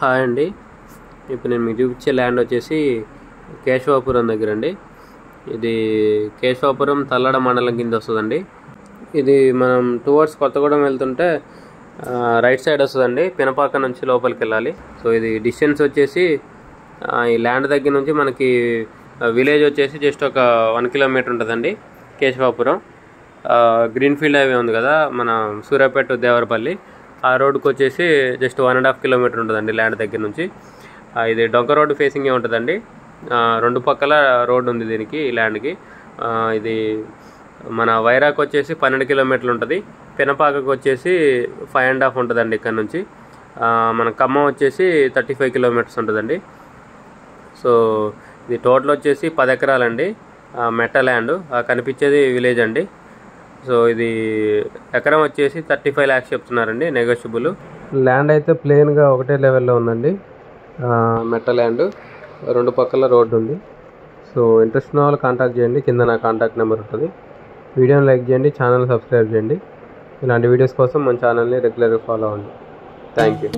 Hi అండి. ఇప్పుడు నేను మీకు చూపించే ల్యాండ్ వచ్చేసి కేశవాపురం దగ్గర అండి. ఇది కేశవాపురం తల్లడ మండలం కింద వస్తుందండి. ఇది మనం టువర్డ్స్ కొత్తగూడెం వెళ్తుంటే రైట్ సైడ్ వస్తుందండి, పినపాక నుంచి లోపలికి వెళ్ళాలి. సో ఇది డిస్టెన్స్ వచ్చేసి ఈ ల్యాండ్ దగ్గర నుంచి మనకి విలేజ్ వచ్చేసి జస్ట్ ఒక 1 కిలోమీటర్ ఉంటుందండి. కేశవాపురం గ్రీన్ఫీల్డ్ హైవే ఉంది కదా, మన సూర్యాపేట దేవరపల్లి, ఆ రోడ్డుకి వచ్చేసి జస్ట్ 1.5 కిలోమీటర్ ఉంటుందండి ల్యాండ్ దగ్గర నుంచి. ఇది డొంక రోడ్డు ఫేసింగే ఉంటుందండి. 2 పక్కల రోడ్డు ఉంది దీనికి, ఈ ల్యాండ్కి. ఇది మన వైరాగ్ వచ్చేసి 12 కిలోమీటర్లు ఉంటుంది. పినపాకకు వచ్చేసి 5.5 ఉంటుందండి ఇక్కడ నుంచి. మన ఖమ్మం వచ్చేసి 35 కిలోమీటర్స్ ఉంటుందండి. సో ఇది టోటల్ వచ్చేసి 10 ఎకరాలండి, మెట్ట ల్యాండ్. కనిపించేది విలేజ్ అండి. సో ఇది ఎకరం వచ్చేసి 35 lakhs చెప్తున్నారండి, నెగోషియబుల్. ల్యాండ్ అయితే ప్లెయిన్గా ఒకటే లెవెల్లో ఉందండి, మెట్ట ల్యాండ్. 2 పక్కల రోడ్డు ఉంది. సో ఇంట్రెస్ట్ ఉన్న వాళ్ళు కాంటాక్ట్ చేయండి, కింద నా కాంటాక్ట్ నెంబర్ ఉంటుంది. వీడియోని లైక్ చేయండి, ఛానల్ సబ్స్క్రైబ్ చేయండి. ఇలాంటి వీడియోస్ కోసం మన ఛానల్ని రెగ్యులర్గా ఫాలో అవ్వండి. Thank you.